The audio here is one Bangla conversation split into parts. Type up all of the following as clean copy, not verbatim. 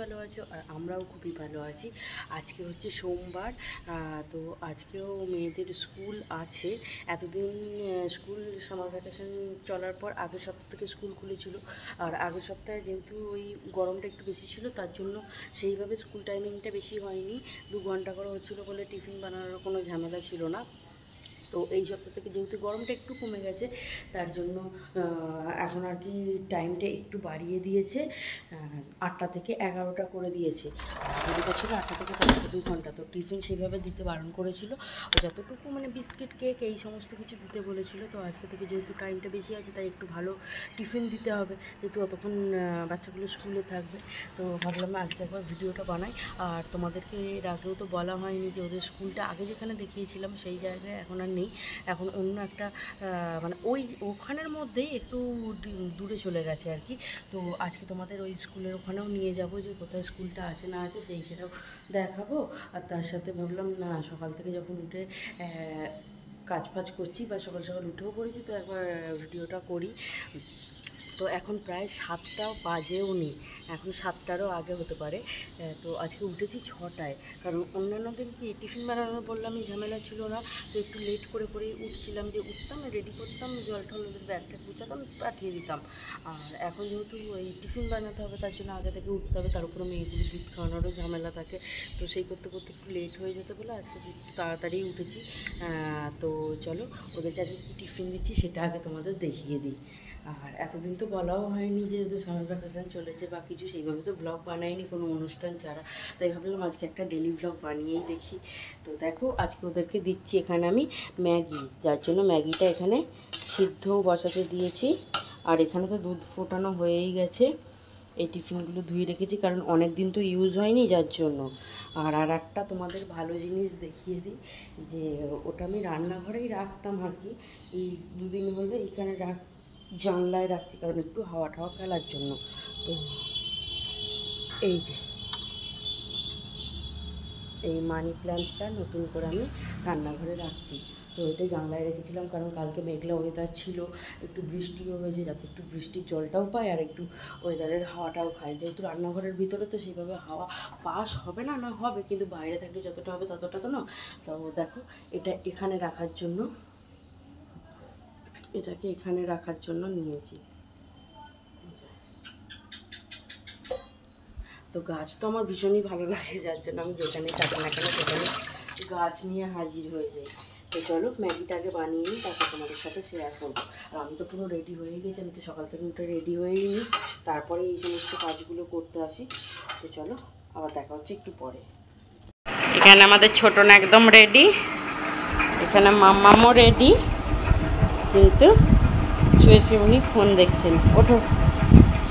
ভালো আছো আর আমরাও খুবই ভালো আছি। আজকে হচ্ছে সোমবার, তো আজকেও মেয়েদের স্কুল আছে। এতদিন স্কুল সামার ভ্যাকেশন চলার পর আগের সপ্তাহ থেকে স্কুল খুলেছিল, আর আগের সপ্তাহে যেহেতু ওই গরমটা একটু বেশি ছিল তার জন্য সেইভাবে স্কুল টাইমিংটা বেশি হয়নি, 2 ঘন্টা করে হচ্ছিলো বলে টিফিন বানানোর কোনো ঝামেলা ছিল না। তো এই সপ্তাহ থেকে যেহেতু গরমটা একটু কমে গেছে তার জন্য এখন আর কি টাইমটা একটু বাড়িয়ে দিয়েছে, 8টা থেকে 11টা করে দিয়েছে। যেটা ছিল 8টা থেকে 10টা, 2 ঘন্টা। তো টিফিন সেইভাবে দিতে বারণ করেছিল, যতটুকু মানে বিস্কিট কেক এই সমস্ত কিছু দিতে বলেছিল। তো আজকে থেকে যেহেতু টাইমটা বেশি আছে তাই একটু ভালো টিফিন দিতে হবে, যেহেতু অতক্ষণ বাচ্চাগুলো স্কুলে থাকবে। তো ভাবলাম আজকে একবার ভিডিওটা বানাই। আর তোমাদেরকে এর আগেও তো বলা হয়নি যে ওদের স্কুলটা আগে যেখানে দেখিয়েছিলাম সেই জায়গায় এখন আর নেই, এখন অন্য একটা মানে ওখানের মধ্যেই একটু দূরে চলে গেছে আর কি। তো আজকে তোমাদের ওই স্কুলের ওখানেও নিয়ে যাব, যে কোথায় স্কুলটা আছে না আছে সেটাও দেখাবো। আর তার সাথে ভাবলাম না, সকাল থেকে যখন উঠে কাজ ফাজ করছি বা সকাল সকাল উঠেও পড়েছি, তো একবার ভিডিওটা করি। তো এখন প্রায় 7টা বাজেও নি, এখন 7টারও আগে হতে পারে। তো আজকে উঠেছি 6টায়, কারণ অন্যান্য দিন কি টিফিন বানানোর বললামই ঝামেলা ছিল না, তো একটু লেট করে করেই উঠছিলাম, যে উঠতাম রেডি করতাম, জল টল ওদের ব্যাগটা গুছাতাম পাঠিয়ে দিতাম। আর এখন যেহেতু ওই টিফিন বানাতে হবে তার জন্য আগে থেকে উঠতে হবে, তার উপরে মেয়েগুলো দুধ খাওয়ানোরও ঝামেলা থাকে। তো সেই করতে করতে একটু লেট হয়ে যেতে বলে আজকে একটু তাড়াতাড়ি উঠেছি। তো চলো ওদেরকে আজকে কী টিফিন দিচ্ছি সেটা আগে তোমাদের দেখিয়ে দিই। আর এতদিন তো বলাও হয়নি যেহেতু সামার ভ্যাকেশন চলেছে বা কিছু, সেইভাবে তো ব্লগ বানাইনি কোনো অনুষ্ঠান ছাড়া। তাই ভাবলাম আজকে একটা ডেলি ব্লগ বানিয়েই দেখি। তো দেখো আজকে ওদেরকে দিচ্ছি এখানে আমি ম্যাগি, যার জন্য ম্যাগিটা এখানে সিদ্ধ বসাতে দিয়েছি। আর এখানে তো দুধ ফোটানো হয়েই গেছে। এই টিফিনগুলো ধুয়ে রেখেছি কারণ অনেক দিন তো ইউজ হয়নি যার জন্য। আর একটা তোমাদের ভালো জিনিস দেখিয়ে দিই, যে ওটা আমি রান্নাঘরেই রাখতাম আর কি, এই 2 দিন হলে এইখানে জানলায় রাখছি, কারণ একটু হাওয়া টাওয়া খেলার জন্য। তো এই যে এই মানি প্ল্যান্টটা নতুন করে আমি রান্নাঘরে রাখছি। তো এটা জানলায় রেখেছিলাম কারণ কালকে মেঘলা ওয়েদার ছিল, একটু বৃষ্টিও হয়েছে, যাতে একটু বৃষ্টির জলটাও পায় আর একটু ওয়েদারের হাওয়াটাও খায়। যেহেতু রান্নাঘরের ভিতরে তো সেইভাবে হাওয়া পাস হবে না, না হবে, কিন্তু বাইরে থাকলে যতটা হবে ততটা তো না। তো দেখো এটা এখানে রাখার জন্য, এটাকে এখানে রাখার জন্য নিয়েছি। তো গাছ তো আমার ভীষণই ভালো লাগে, যার জন্য আমি যেখানে থাকি না কেন সেখানে গাছ নিয়ে হাজির হয়ে যাই। তো চলো ম্যাগিটাকে বানিয়ে নিই, তারপর তোমাদের সাথে শেয়ার করবো। আর আমি তো পুরো রেডি হয়ে গেছি, আমি তো সকাল থেকে উঠে রেডি হয়েই নিই, তারপরে এই সমস্ত কাজগুলো করতে আসি। তো চলো আবার দেখা হচ্ছে একটু পরে। এখানে আমাদের ছোটন একদম রেডি, এখানে মাম্মামও রেডি, কিন্তু শুয়ে শুয়ে উনি ফোন দেখছেন। ওঠো,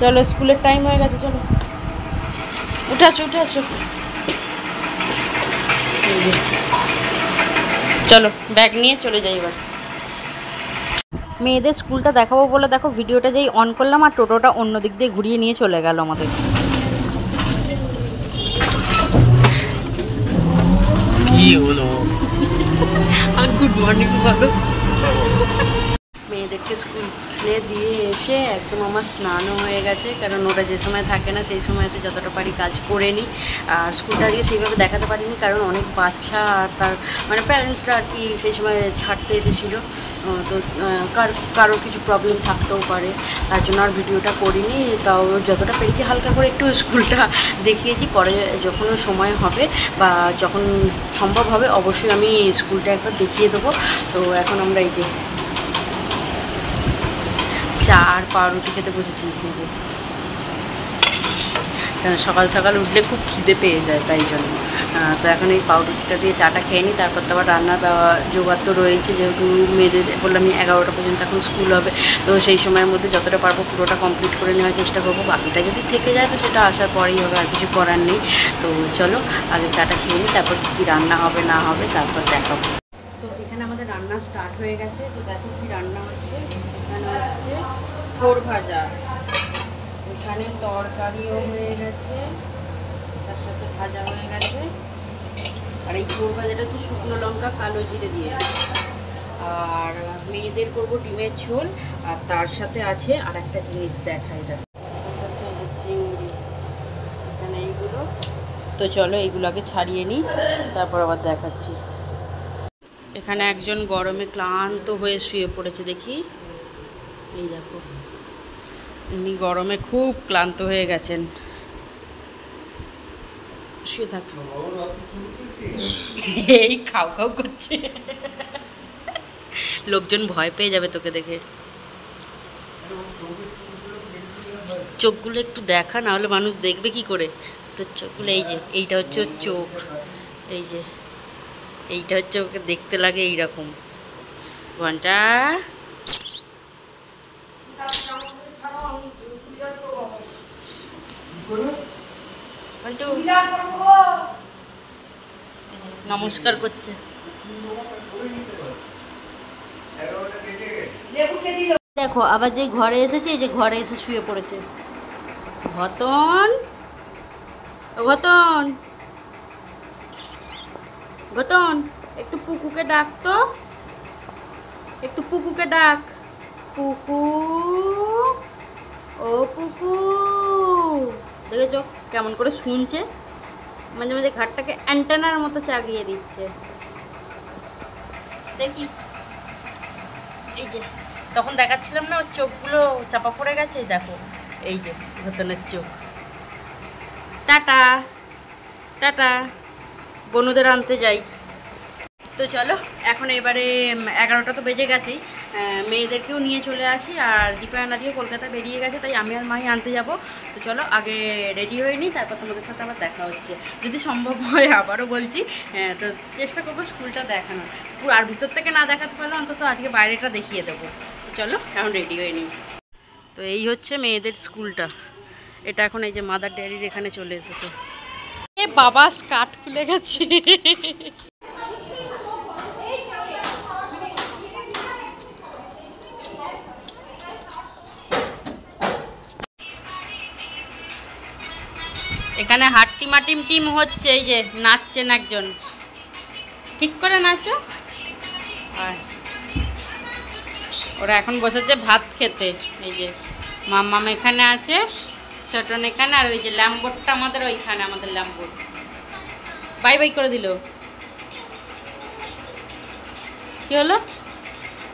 চলো স্কুলের টাইম হয়ে গেছে, চলো উঠে আসো উঠে আসো। চলো ব্যাগ নিয়ে চলে যাই এবার। মেয়েদের স্কুলটা দেখাবো বলে দেখো ভিডিওটা যেই অন করলাম আর টোটোটা অন্য দিক দিয়ে ঘুরিয়ে নিয়ে চলে গেল আমাদের। কি হলো? আর গুড মর্নিং বলো। মেয়েদেরকে স্কুলে দিয়ে এসে একদম আমার স্নানও হয়ে গেছে, কারণ ওরা যে সময় থাকে না সেই সময়তে যতটা পারি কাজ করে নিই। আর স্কুলটা আজকে সেইভাবে দেখাতে পারিনি কারণ অনেক বাচ্চা আর তার মানে প্যারেন্টসরা আর কি সেই সময় ছাড়তে এসেছিলো, তো কারোর কিছু প্রবলেম থাকতেও পারে, তার জন্য আর ভিডিওটা করিনি। তাও যতটা পেরেছি হালকা করে একটু স্কুলটা দেখিয়েছি। পরে যখন সময় হবে বা যখন সম্ভব হবে অবশ্যই আমি স্কুলটা একবার দেখিয়ে দেবো। তো এখন আমরা এই যে চা আর পাউরুটি খেতে বসেছি, কারণ সকাল সকাল উঠলে খুব খিদে পেয়ে যায় তাই জন্য। তো এখন এই পাউরুটিটা দিয়ে চাটা খেয়ে নিই, তারপর তো আবার রান্নার জোগাড় তো রয়েছে, যেহেতু মেয়েদের বললাম 11টা পর্যন্ত এখন স্কুল হবে। তো সেই সময়ের মধ্যে যতটা পারবো পুরোটা কমপ্লিট করে নেওয়ার চেষ্টা করবো, বাকিটা যদি থেকে যায় তো সেটা আসার পরেই হবে, আর কিছু করার নেই। তো চলো আগে চাটা খেয়ে নিই, তারপর কী রান্না হবে না হবে তারপর দেখাবো। তো এখানে আমাদের রান্না স্টার্ট হয়ে গেছে, তো দেখো কী রান্না হচ্ছে। এখানে হচ্ছে থোর ভাজা, এখানে তরকারিও হয়ে গেছে, তার সাথে ভাজা হয়ে গেছে। আর এই থোর ভাজাটা তো শুকনো লঙ্কা কালো জিরে দিয়ে। আর মেয়েদের করবো ডিমের ঝোল, আর তার সাথে আছে আর একটা জিনিস দেখাই, চিংড়ি। এখানে এইগুলো তো চলো এইগুলোকে ছাড়িয়ে নিই, তারপর আবার দেখাচ্ছি। এখানে একজন গরমে ক্লান্ত হয়ে শুয়ে পড়েছে, দেখি এই দেখো, ইনি গরমে খুব ক্লান্ত হয়ে গেছেন, শুয়ে থাকলো, এই খাও খাও করছে, লোকজন ভয় পেয়ে যাবে তোকে দেখে। চোখগুলো একটু দেখা, না হলে মানুষ দেখবে কি করে। তো চোখগুলো এই যে, এইটা হচ্ছে ওর চোখ, এই যে এইটা হচ্ছে, ওকে দেখতে লাগে এইরকম। ঘন্টা নমস্কার করছে। দেখো আবার যে ঘরে এসেছে, এই যে ঘরে এসে শুয়ে পড়েছে। ঘতন, ঘতন, ঘতন, একটু পুকুকে ডাক তো, একটু পুকুকে ডাক। পুকু, ও পুকু, দেখেছো কেমন করে শুনছে, মাঝে মাঝে ঘাটটাকে অ্যান্টেনার মতো চাগিয়ে দিচ্ছে। দেখি এই যে তখন দেখাচ্ছিলাম না, ওর চোখগুলো চাপা পড়ে গেছে, দেখো এই যে ঘতনের চোখ। টাটা টাটা, বনুদের আনতে যাই। তো চলো এখন এবারে 11টা তো বেজে গেছেই, মেয়েদেরকেও নিয়ে চলে আসি, আর দীপায়ন আজকে কলকাতা বেরিয়ে গেছে, তাই আমি আর মাই আনতে যাব। তো চলো আগে রেডি হয়ে নিই, তারপর তোমাদের সাথে আবার দেখা হচ্ছে, যদি সম্ভব হয়। আবারও বলছি, তো চেষ্টা করবো স্কুলটা দেখানোর, পুরো আর ভিতর থেকে না দেখাতে পারলে অন্তত আজকে বাইরেটা দেখিয়ে দেবো। তো চলো এখন রেডি হয়ে নিই। তো এই হচ্ছে মেয়েদের স্কুলটা, এটা এখন এই যে মাদার ডেয়ারির এখানে চলে এসেছে। এ বাবা, স্কার্ট খুলে গেছে। এখানে হাট্টিমা টিম টিম হচ্ছে, এই যে নাচছেন একজন, ঠিক করে নাচো। আর ওরা এখন বসেছে ভাত খেতে, এই যে মাম্মাম এখানে আছে, ছোটন এখানে, আর ওই যে ল্যাম্বোর্ডটা আমাদের ওইখানে, আমাদের ল্যাম্বোর্ড বাই বাই করে দিল। কি হলো,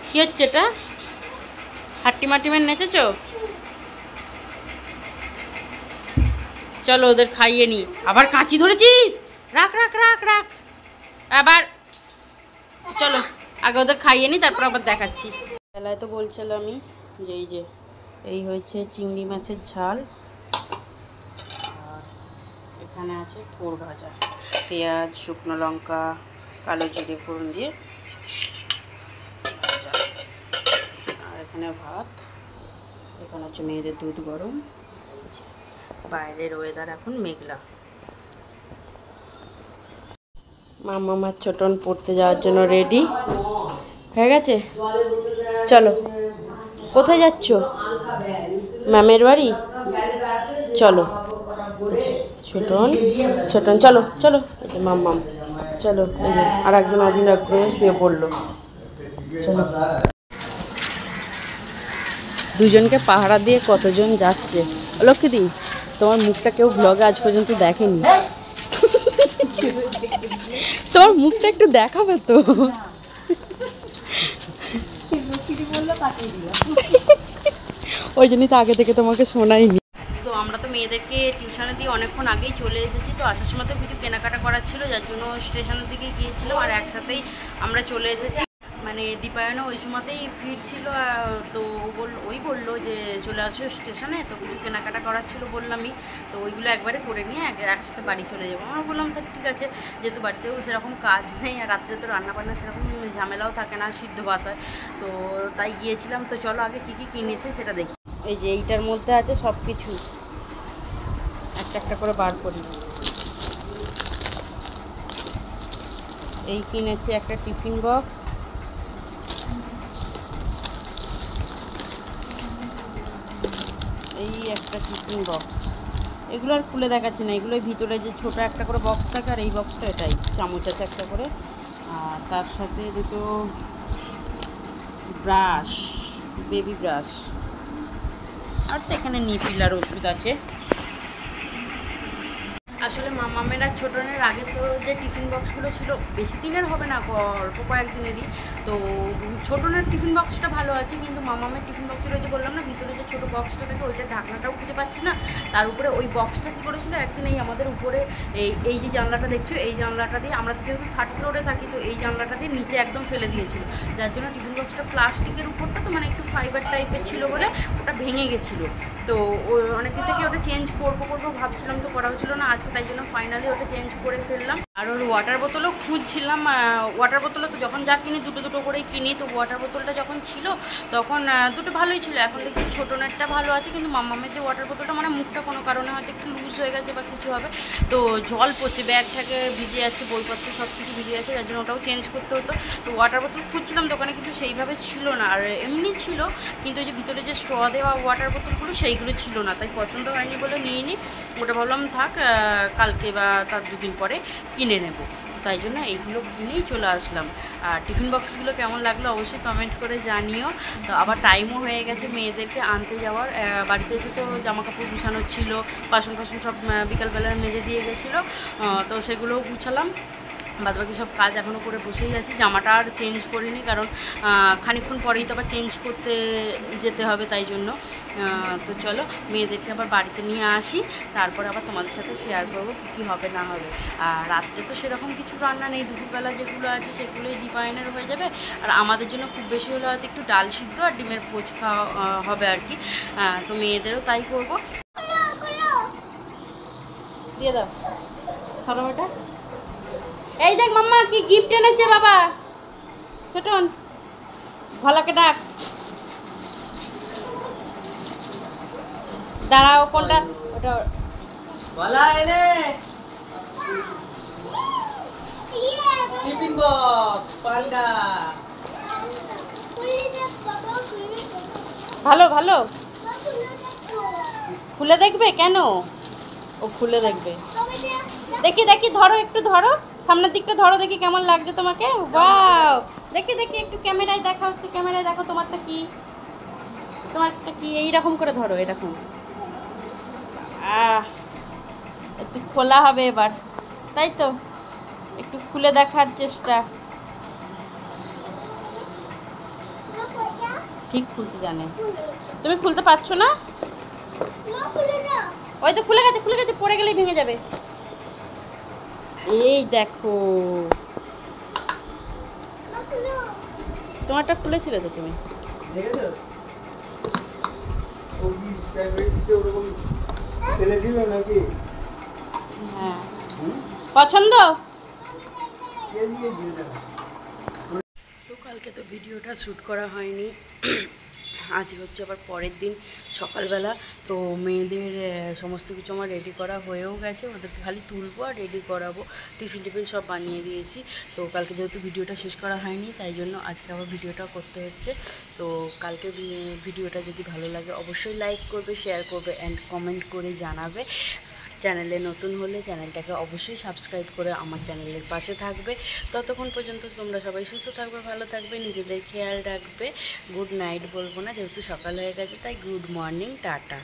কি হচ্ছে এটা, হাট্টিমা টিমের নেচেছো? চলো ওদের খাইয়ে নি। আবার কাঁচি ধরেছিস, রাখ রাখ রাখ রাখ, আবার চলো আগে ওদের খাইয়ে নি, তারপর আবার দেখাচ্ছি। বেলায় তো বলছিলাম আমি যে এই হয়েছে চিংড়ি মাছের ঝাল, আর এখানে আছে থোড় ভাজা, পেঁয়াজ, শুকনো লঙ্কা, কালো জিরে ফোড়ন দিয়ে ভাজা, আর এখানে ভাত, এখানে হচ্ছে মেয়েদের দুধ গরম। বাইরের ওয়েদার এখন মেঘলা। মামার ছোটন পড়তে যাওয়ার জন্য রেডি হয়ে গেছে। চলো, কোথায় যাচ্ছ? ম্যামের বাড়ি, চলো। ছোটন ছোটন চলো চলো, এই যে মাম্মাম চলো, এই যে আর একজন অধীর আগ্রহে শুয়ে পড়লো। চলো, দুজনকে পাহারা দিয়ে কতজন যাচ্ছে। লক্ষ্মীদি, তোমার মুখটা কেউ ব্লগে আজ পর্যন্ত দেখেনি, তোমার মুখটা একটু দেখাবে তো। ওই জন্যই তো আগে থেকে তোমাকে শোনাইনি। তো আমরা তো মেয়েদেরকে টিউশনে দিয়ে অনেকক্ষণ আগেই চলে এসেছি, তো আসার সময় তো কিছু কেনাকাটা করার ছিল, যার জন্য স্টেশনের দিকে গিয়েছিলাম, আর একসাথেই আমরা চলে এসেছি। মানে দীপায়নও ওই সময়তেই ফিরছিল, তো ওই বললো যে চলে আসো স্টেশনে, তো কিছু কেনাকাটা করার ছিল বললামই, তো ওইগুলো একবারে করে নিয়ে একসাথে বাড়ি চলে যাবো। আমরা বললাম তো ঠিক আছে, যেহেতু বাড়িতেও সেরকম কাজ নেই, আর রাত্রে তো রান্নাবান্না সেরকম ঝামেলাও থাকে না, সিদ্ধ ভাত হয়, তো তাই গিয়েছিলাম। তো চলো আগে কী কী কিনেছে সেটা দেখি। এই যে এইটার মধ্যে আছে সব কিছু, একটা একটা করে বার করি। এই কিনেছি একটা টিফিন বক্স, এই একটা টিফিন বক্স, এগুলো আর খুলে দেখাচ্ছি না, এগুলোর ভিতরে যে ছোটো একটা করে বক্স থাকে, আর এই বক্সটা এটাই, চামচ আছে একটা করে, আর তার সাথে দুটো ব্রাশ, বেবি ব্রাশ, আর তো এখানে নিপিল আর ওষুধ আছে। আসলে মামামের আর ছোটনের আগে তো যে টিফিন বক্সগুলো ছিল বেশি দিনের হবে না, অল্প কয়েকদিনেরই। তো ছোটনের টিফিন বক্সটা ভালো আছে, কিন্তু মামামের টিফিন বক্সের ওই যে বললাম না ভিতরে যে ছোটো বক্সটা থাকে ওইটা ঢাকনাটাও খুঁজে পাচ্ছি না। তার উপরে ওই বক্সটা কী করেছিল একদিন এই আমাদের উপরে এই যে জানলাটা দেখছো এই জানলাটা দিয়ে, আমরা তো যেহেতু থার্ড ফ্লোরে থাকি তো এই জানলাটা দিয়ে নিচে একদম ফেলে দিয়েছিল, যার জন্য টিফিন বক্সটা প্লাস্টিকের উপরটা তো মানে একটু ফাইবার টাইপের ছিল বলে ওটা ভেঙে গেছিলো। তো অনেকদিন থেকে ওটা চেঞ্জ করবো ভাবছিলাম, তো করা হচ্ছিলো না আজকে, তাই জন্য ফাইনালি ওটা চেঞ্জ করে ফেললাম। আর ওর ওয়াটার বোতলও খুঁজছিলাম, ওয়াটার বোতলও তো যখন যা কিনি দুটো দুটো করেই কিনি, তো ওয়াটার বোতলটা যখন ছিল তখন দুটো ভালোই ছিল। এখন দেখছি ছোটনেরটা ভালো আছে, কিন্তু মামামের যে ওয়াটার বোতলটা মানে মুখটা কোনো কারণে হয়তো একটু লুজ হয়ে গেছে বা কিছু হবে, তো জল পড়ছে, ব্যাগ থেকে ভিজে যাচ্ছে, বইপত্র সব কিছু ভিজে যাচ্ছে, যার জন্য ওটাও চেঞ্জ করতে হতো। তো ওয়াটার বোতল খুঁজছিলাম দোকানে, কিন্তু সেইভাবে ছিল না। আর এমনি ছিল, কিন্তু ওই যে ভিতরে যে স্ট্র দেওয়া ওয়াটার বোতলগুলো সেইগুলো ছিল না, তাই পছন্দ হয়নি বলে নিয়ে নিই। ওটা ভাবলাম থাক, কালকে বা তার দুদিন পরে কিনে নেব, তাই জন্য এইগুলো কিনেই চলে আসলাম। আর টিফিন বক্সগুলো কেমন লাগলো অবশ্যই কমেন্ট করে জানিও। তো আবার টাইমও হয়ে গেছে মেয়েদেরকে আনতে যাওয়ার, বাড়িতে এসে তো জামা কাপড় গুছানোর ছিল, বাসন ফাসন সব বিকালবেলা মেজে দিয়ে গেছিলো, তো সেগুলোও গুছালাম। বাদবাকি সব কাজ এখনও করে বসেই আছি, জামাটা আর চেঞ্জ করিনি, কারণ খানিকক্ষণ পরেই তো আবার চেঞ্জ করতে যেতে হবে, তাই জন্য। তো চলো মেয়েদেরকে আবার বাড়িতে নিয়ে আসি, তারপর আবার তোমাদের সাথে শেয়ার করবো কী কী হবে না হবে। আর রাত্রে তো সেরকম কিছু রান্না নেই, দুপুরবেলা যেগুলো আছে সেগুলোই দীপায়নের হয়ে যাবে। আর আমাদের জন্য খুব বেশি হলে হয়তো একটু ডাল সিদ্ধ আর ডিমের পোচ খাওয়া হবে আর কি, তো মেয়েদেরও তাই করবো। দিয়ে দাও সরোটা। এই দেখ মাম্মা কি গিফট এনেছে বাবা, ছোটন ভালাকে ডাক, দাঁড়াও কোনটা ওটা ভালা এনে টিফিন বক্স পান্ডা ভালো ভালো খুলে দেখবে কেন, ও খুলে দেখবে, দেখি দেখি ধরো একটু ধরো, সামনের দিকটা ধরো দেখি কেমন লাগছে তোমাকে। ওয়াও, দেখি দেখি একটু ক্যামেরায় দেখাও, একটু ক্যামেরায় দেখো তোমারটা কি, তোমারটা কি, এইরকম করে ধরো এরকম, একটু খোলা হবে এবার, তাই তো একটু খুলে দেখার চেষ্টা, ঠিক খুলতে জানে, তুমি খুলতে পারছো না, ওই তো খুলে গেছে পড়ে গেলেই ভেঙে যাবে। এই দেখো তোমারটা খুলেছিল তো তুমি, দেখেছো ও কি প্যাকেট দিতে ওরকম ফেলে দিল নাকি? হ্যাঁ পছন্দ। কে দিয়ে দিল? তো কালকে তো ভিডিওটা শ্যুট করা হয়নি, আজকে হচ্ছে আবার পরের দিন সকালবেলা। তো মেয়েদের সমস্ত কিছু আমার রেডি করা হয়েও গেছে, ওদেরকে খালি তুলবো আর রেডি করাবো, টিফিন সব বানিয়ে দিয়েছি। তো কালকে যেহেতু ভিডিওটা শেষ করা হয়নি তাই জন্য আজকে আবার ভিডিওটা করতে হচ্ছে। তো কালকে ভিডিওটা যদি ভালো লাগে অবশ্যই লাইক করবে, শেয়ার করবে অ্যান্ড কমেন্ট করে জানাবে। চ্যানেলে নতুন হলে চ্যানেলটাকে অবশ্যই সাবস্ক্রাইব করে আমার চ্যানেলের পাশে থাকবে। ততক্ষণ পর্যন্ত তোমরা সবাই সুস্থ থাকবে, ভালো থাকবে, নিজেদের খেয়াল রাখবে। গুড নাইট বলবো না, যেহেতু সকাল হয়ে গেছে তাই গুড মর্নিং, টাটা।